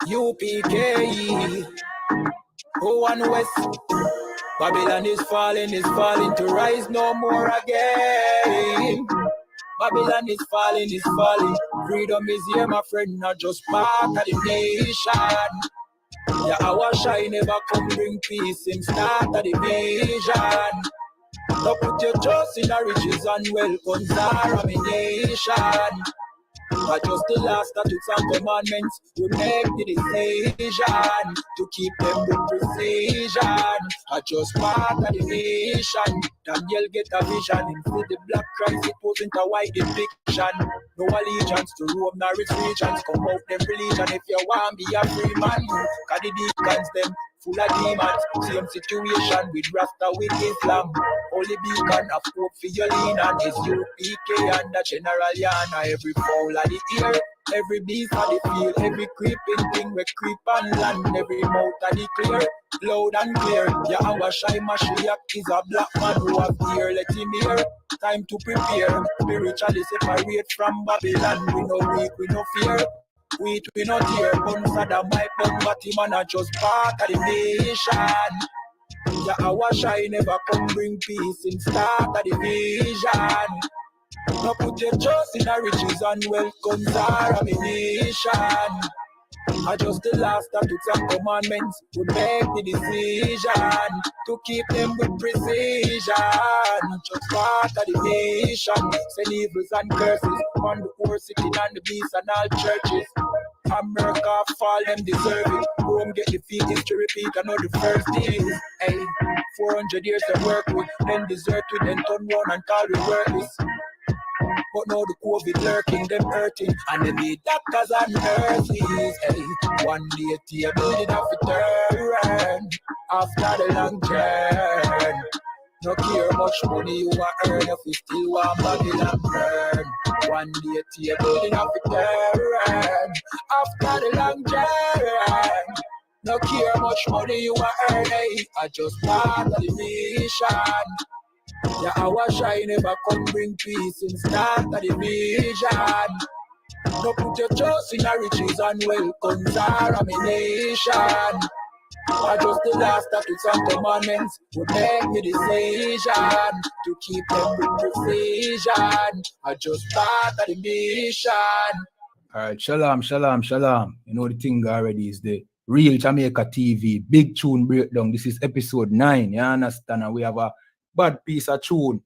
UPK, who one west? Babylon is falling to rise no more again. Babylon is falling. Freedom is here, my friend, not just part of the nation. Yeah, our shine never come bring peace in start of the vision. Don't put your trust in the riches and wealth, guns are a nation. But just the last statutes and commandments, we make the decision to keep them with precision. I just part of the nation. Daniel get a vision. Him see the black Christ, it wasn't a white depiction. No allegiance to Rome nor its regions. Come out them religion if you want be a free man. Cause the deacons them full of demons. Same situation with Rasta with Islam. Only beacon of hope for your lean and is UPK and the General Yana. Every fowl of the ear, every beast of the field, every creeping thing we creep on land, every mouth of the clear, loud and clear. Yeah, our shy Mashiach is a black man who have ear, let him hear. Time to prepare, spiritually separate from Babylon. We no weak, we no fear. We no tear, guns are the mic, but him and not just part of the nation. Yeah, our shine never come bring peace in start of the vision. No put your trust in the riches and wealth, guns are a nation. I just the last statutes and commandments would make the decision to keep them with precision. Just part of the nation. Send evils and curses on the poor city and the beasts and all churches. America fall, them deserve it. Rome get defeated, history repeat, I know the first days. Hey, 400 years to work with, then desert with, then turn round and call we worthless. But now the COVID lurking, them hurting, and they need doctors and nurses. Hey, one day table did have to turn after the long journey. No care much money you want earn if you still want Babylon burn. One day table did have to turn after the long journey. No care much money you want earn, hey, I just part of the mission. Yeah, our shine never come bring peace in start of the vision. No put your trust in the riches and wealth, guns are a nation. I just the last statutes and commandments would make the decision to keep them with precision. I just part of the mission. Alright, shalom. You know the thing already is the Real Jamaica TV, big tune breakdown. This is episode 9, you understand? And we have a bad piece of tune.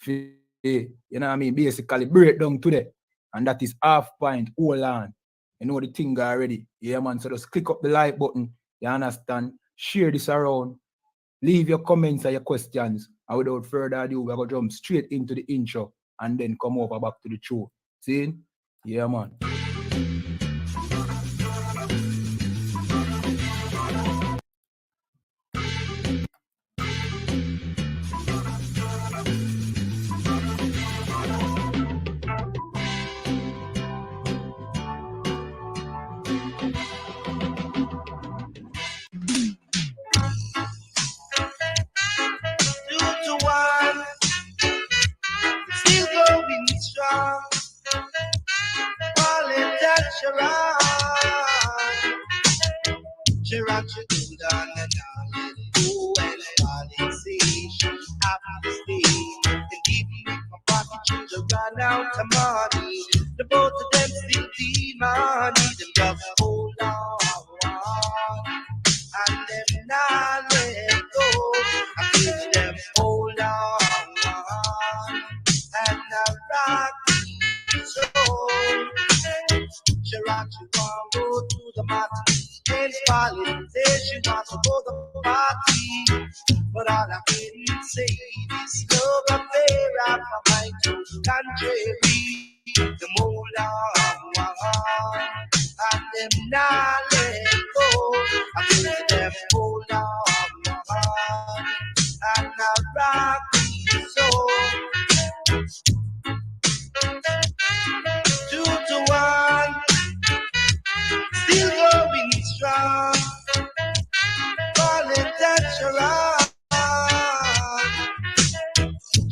You know what I mean? Basically breakdown today. And that is Half Pint, hold on. You know the thing already. Yeah, man. So just click up the like button. You understand? Share this around. Leave your comments and your questions. And without further ado, we're going to jump straight into the intro and then come over back to the show. See? Yeah, man.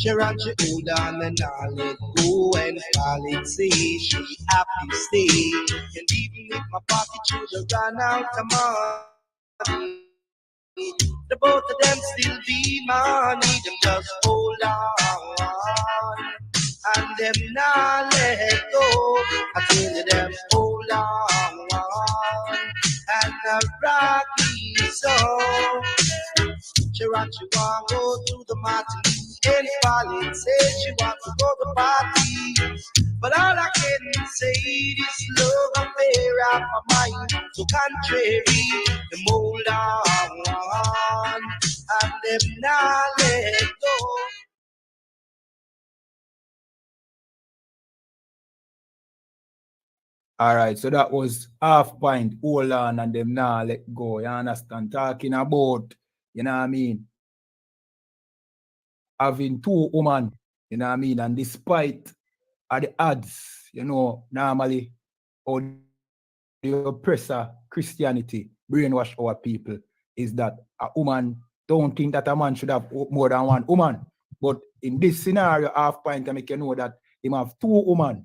She run, she hold on and I let go and fall it say she happy stay. And even if my pocket should run out of money, the both of them still be money. Them just hold on and them not let go. I tell you them hold on and rock me so. She ran, she want go to the Martinique and Falling said she want to go to party. But all I can say is love affair of my mind. So contrary, them hold on and them not let go. Alright, so that was Half Pint, hold on and them now let go. You understand? Talking about, you know what I mean? Having two women, you know what I mean? And despite the odds, you know, normally, or the oppressor Christianity brainwash our people is that a woman don't think that a man should have more than one woman. But in this scenario, Half Pint, I make you know that him have two women,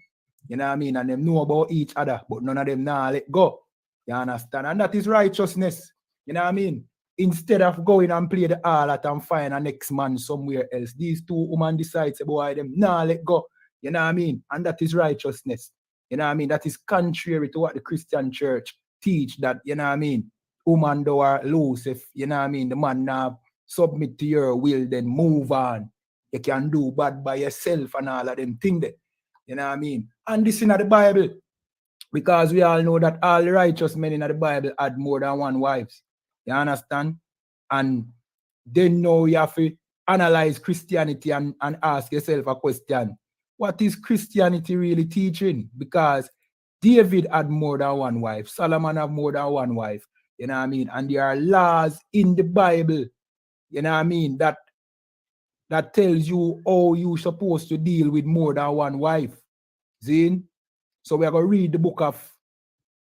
you know what I mean? And them know about each other, but none of them now let go. You understand? And that is righteousness. You know what I mean? Instead of going and play the harlot and find a next man somewhere else, these two women decide to boy them nah let go. You know what I mean? And that is righteousness. You know what I mean? That is contrary to what the Christian church teach, that, you know what I mean, woman do are loose if, you know what I mean, the man now submit to your will, then move on. You can do bad by yourself and all of them things there. You know what I mean? And this in the Bible, because we all know that all the righteous men in the Bible had more than one wives. You understand? And then now you have to analyze Christianity and ask yourself a question. What is Christianity really teaching? Because David had more than one wife. Solomon had more than one wife. You know what I mean? And there are laws in the Bible, you know what I mean, that tells you how you're supposed to deal with more than one wife. See? So we are going to read the book of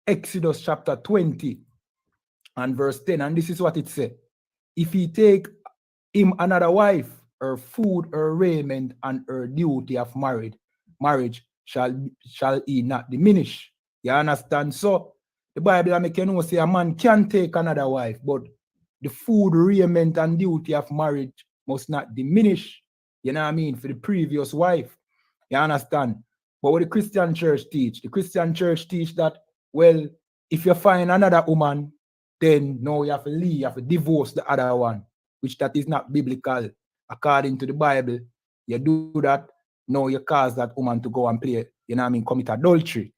Exodus chapter 20 and verse 10. And this is what it says. If he take him another wife, her food, her raiment, and her duty of marriage shall he not diminish. You understand? So the Bible make you know say a man can take another wife, but the food, raiment, and duty of marriage must not diminish. You know what I mean? For the previous wife. You understand? But what the Christian church teach? The Christian church teach that, well, if you find another woman, then no, you have to leave, you have to divorce the other one, which that is not biblical. According to the Bible, you do that, no, you cause that woman to go and play, you know what I mean, commit adultery.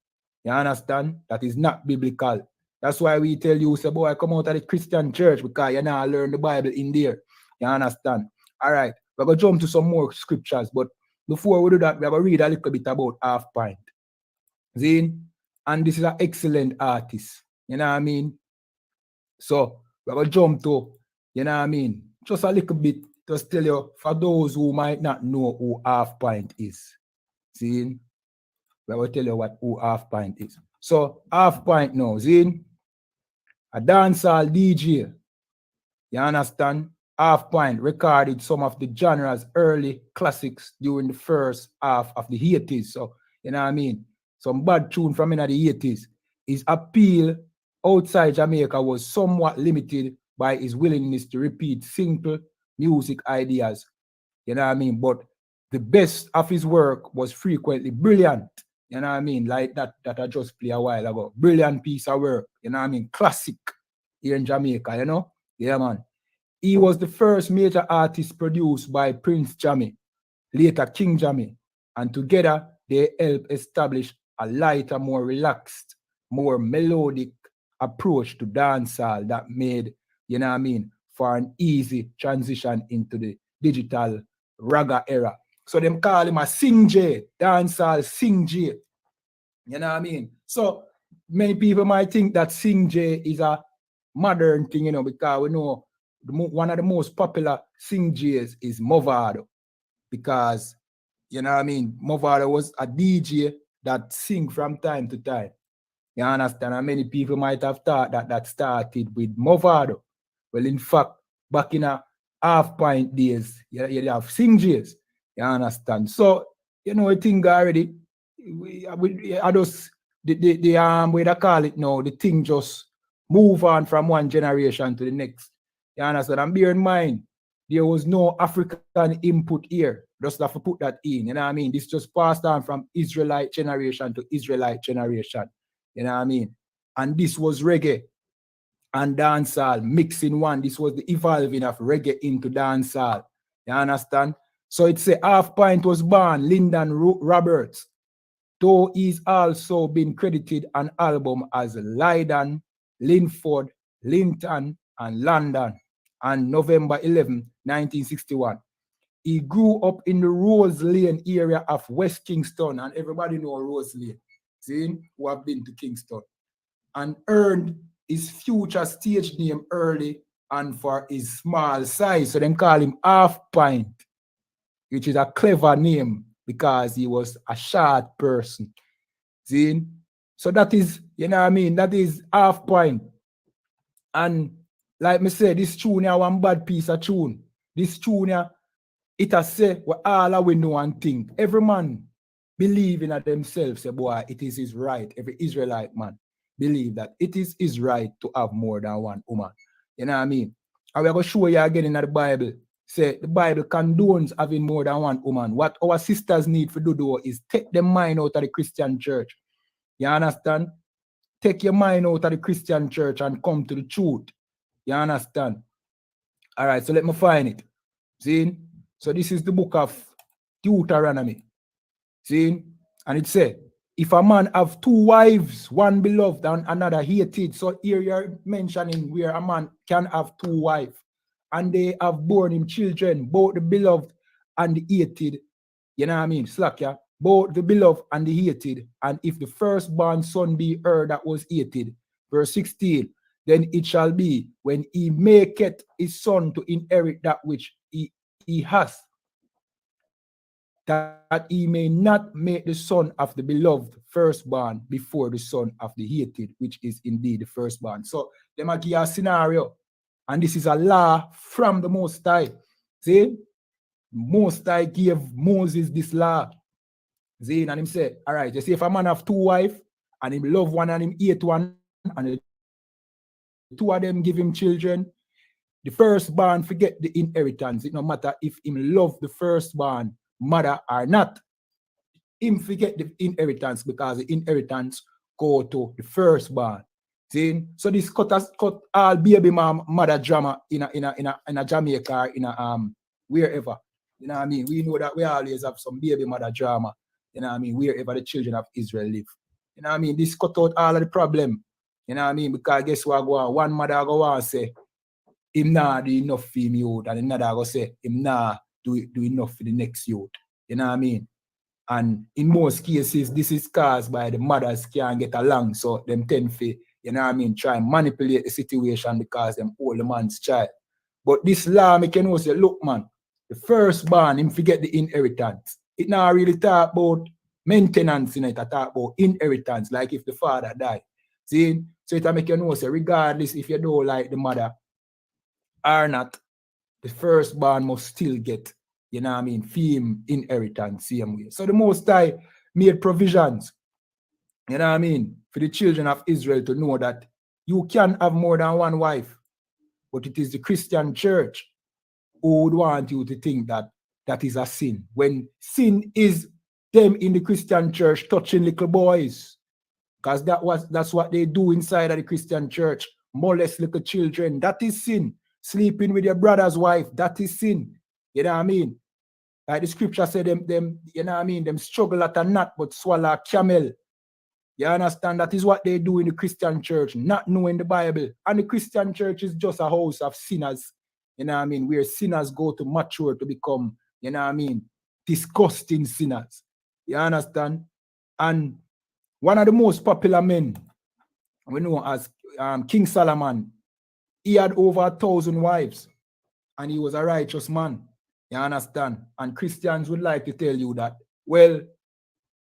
You understand? That is not biblical. That's why we tell you, say, boy, come out of the Christian church because you now learn the Bible in there. You understand? All right, we're going to jump to some more scriptures, but before we do that, we're going to read a little bit about Half Pint. Zine, and this is an excellent artist. You know what I mean? So we're going to jump to, you know what I mean, just a little bit to tell you, for those who might not know who Half Pint is. See, we're going to tell you who Half Pint is. So Half Pint now, see, a dancehall DJ. You understand? Half Pint recorded some of the genre's early classics during the first half of the 80s. So, you know what I mean? Some bad tune from in the 80s. His appeal outside Jamaica was somewhat limited by his willingness to repeat simple music ideas. You know what I mean? But the best of his work was frequently brilliant. You know what I mean? Like that I just played a while ago. Brilliant piece of work. You know what I mean? Classic here in Jamaica, you know? Yeah, man. He was the first major artist produced by Prince Jammy, later King Jammy, and together they helped establish a lighter, more relaxed, more melodic approach to dancehall that made, you know what I mean, for an easy transition into the digital ragga era. So them call him a singjay, dancehall singjay. You know what I mean? So many people might think that singjay is a modern thing, you know, because we know one of the most popular singjays is Movado, because, you know what I mean, Movado was a DJ that sing from time to time. You understand? And many people might have thought that started with Movado. Well, in fact, back in a Half Pint days, you have singjays. You understand? So, you know, I think already, I just, what I call it now, the thing just move on from one generation to the next. You understand? And bear in mind, there was no African input here. Just have to put that in. You know what I mean? This just passed on from Israelite generation to Israelite generation. You know what I mean? And this was reggae and dancehall mixing one. This was the evolving of reggae into dancehall. You understand? So it's a Half Pint was born, Lyndon Roberts, though he's also been credited on album as Lydon, Linford, Linton, and London on November 11, 1961. He grew up in the Rose Lane area of West Kingston, and everybody know Rose Lane, see, who have been to Kingston, and earned his future stage name early and for his small size. So they call him Half Pint, which is a clever name because he was a short person. See? So that is, you know what I mean? That is Half Pint. And like me say, this tune here one bad piece of tune. This tune here, it has say what all we know and think. Every man believe in themselves, say, boy, it is his right. Every Israelite man believe that it is his right to have more than one woman. You know what I mean? And we're going to show you again in the Bible. Say the Bible condones having more than one woman. What our sisters need to do though is take their mind out of the Christian church. You understand? Take your mind out of the Christian church and come to the truth. You understand? All right, so let me find it. See? So this is the book of Deuteronomy. See? And it says, if a man have two wives, one beloved and another hated. So here you're mentioning where a man can have two wives, and they have borne him children, both the beloved and the hated. You know what I mean? Slack, yeah? Both the beloved and the hated. And if the firstborn son be her that was hated, verse 16, then it shall be when he maketh his son to inherit that which he has, that he may not make the son of the beloved firstborn before the son of the hated, which is indeed the firstborn. So they might give a scenario, and this is a law from the Most High. See? Most High gave Moses this law. See? And him say, all right, you see, if a man have two wives, and him love one and him hate one, and the two of them give him children, the firstborn forget the inheritance. It no matter if him love the firstborn mother or not, him forget the inheritance because the inheritance go to the firstborn. See? So this cut all baby mother drama in a Jamaica or in a wherever. You know what I mean? We know that we always have some baby mother drama. You know what I mean? Wherever the children of Israel live. You know what I mean? This cut out all of the problem. You know what I mean? Because guess what go on? One mother go on say, him nah do enough for him youth, and another go say, him nah do enough for the next youth. You know what I mean? And in most cases, this is caused by the mothers can't get along, so them tend to, you know what I mean, try and manipulate the situation because them hold the man's child. But this law, me can also say, look, man, the firstborn, him forget the inheritance. It not really talk about maintenance in it, I talk about inheritance, like if the father died. See? So it make you know, say, regardless if you don't like the mother or not, the firstborn must still get, you know what I mean, fame inheritance same way. So the Most High made provisions, you know what I mean, for the children of Israel to know that you can have more than one wife, but it is the Christian church who would want you to think that that is a sin. When sin is them in the Christian church touching little boys, because that's what they do inside of the Christian church, molest little children, that is sin. Sleeping with your brother's wife, that is sin. You know what I mean? Like the scripture said, them, you know what I mean? Them struggle at a gnat, but swallow a camel. You understand? That is what they do in the Christian church, not knowing the Bible. And the Christian church is just a house of sinners. You know what I mean? Where sinners go to mature to become, you know what I mean, disgusting sinners. You understand? And one of the most popular men, we know as King Solomon, he had over 1,000 wives, and he was a righteous man. You understand? And Christians would like to tell you that, well,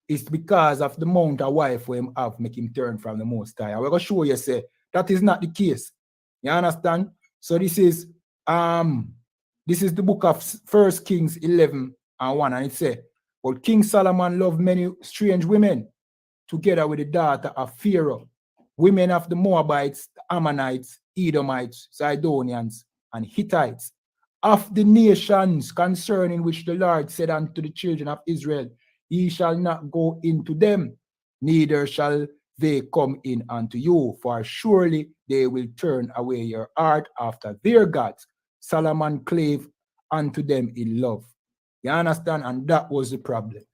it's because of the amount of wife we have make him turn from the Most High. And we're going to show you, say, that is not the case. You understand? So this is the book of 1 Kings 11, and 1. And it said, but King Solomon loved many strange women, together with the daughter of Pharaoh, women of the Moabites, the Ammonites, Edomites, Zidonians, and Hittites, of the nations concerning which the Lord said unto the children of Israel, ye shall not go into them, neither shall they come in unto you, for surely they will turn away your heart after their gods. Solomon clave unto them in love. You understand? And that was the problem.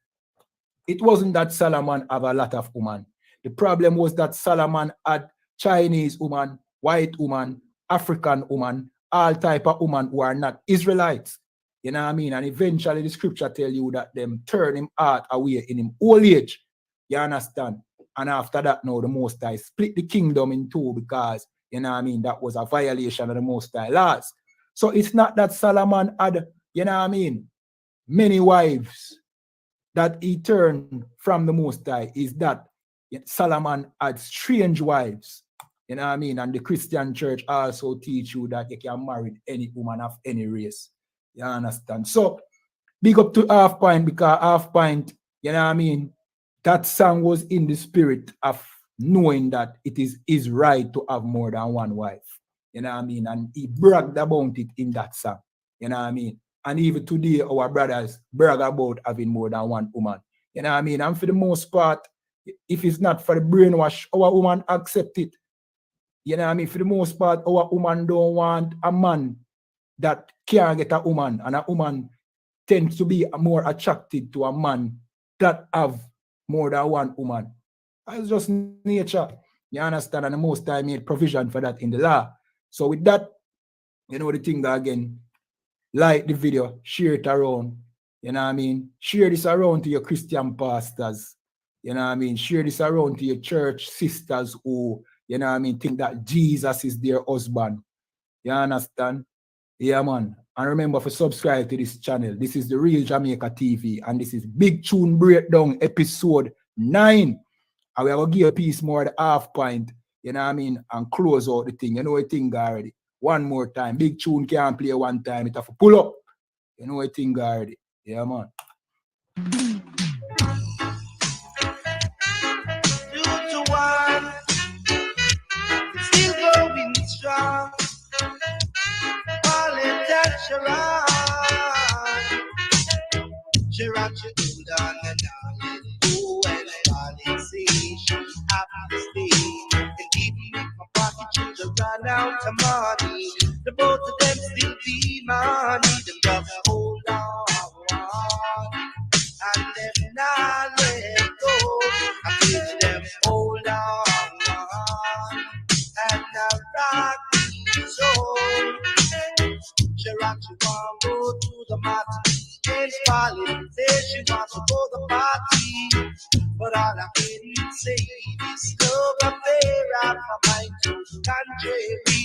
It wasn't that Solomon have a lot of women. The problem was that Solomon had Chinese woman, white woman, African woman, all type of women who are not Israelites. You know what I mean? And eventually the scripture tell you that them turn him heart away in him old age. You understand? And after that, now the Most High split the kingdom in two because, you know what I mean, that was a violation of the Most High laws. So it's not that Solomon had, you know what I mean, many wives that he turned from the Most High, is that Solomon had strange wives. You know what I mean? And the Christian church also teach you that you can marry any woman of any race. You understand? So, big up to Half Pint, because Half Pint, you know what I mean, that song was in the spirit of knowing that it is his right to have more than one wife. You know what I mean? And he bragged about it in that song. You know what I mean? And even today, our brothers brag about having more than one woman. You know what I mean? And for the most part, if it's not for the brainwash, our woman accept it. You know what I mean? For the most part, our woman don't want a man that can't get a woman. And a woman tends to be more attracted to a man that have more than one woman. It's just nature. You understand? And the Most High made provision for that in the law. So with that, you know the thing again, like the video, share it around. You know what I mean? Share this around to your Christian pastors. You know what I mean? Share this around to your church sisters who, you know what I mean, think that Jesus is their husband. You understand? Yeah, man. And remember to subscribe to this channel. This is the Real Jamaica TV. And this is Big Tune Breakdown episode 9. And we are going to give a piece more of the Half Pint. You know what I mean? And close out the thing. You know the thing already. One more time. Big Tune can't play one time. It have to pull up. You know the thing already. Yeah, man. 2 to 1. Still going strong. All intentional. She rock, she hold on and on. Go and fall and see. She happy to stay. And even if my pocket children run out of money, the both of them still be money. Them just hold on. And them not let go. I teach them hold on. And now rock me soul. She rock, she want go to the party. It's falling, say she wants to go to the party. But all I can say is love affair of my mind to contrary.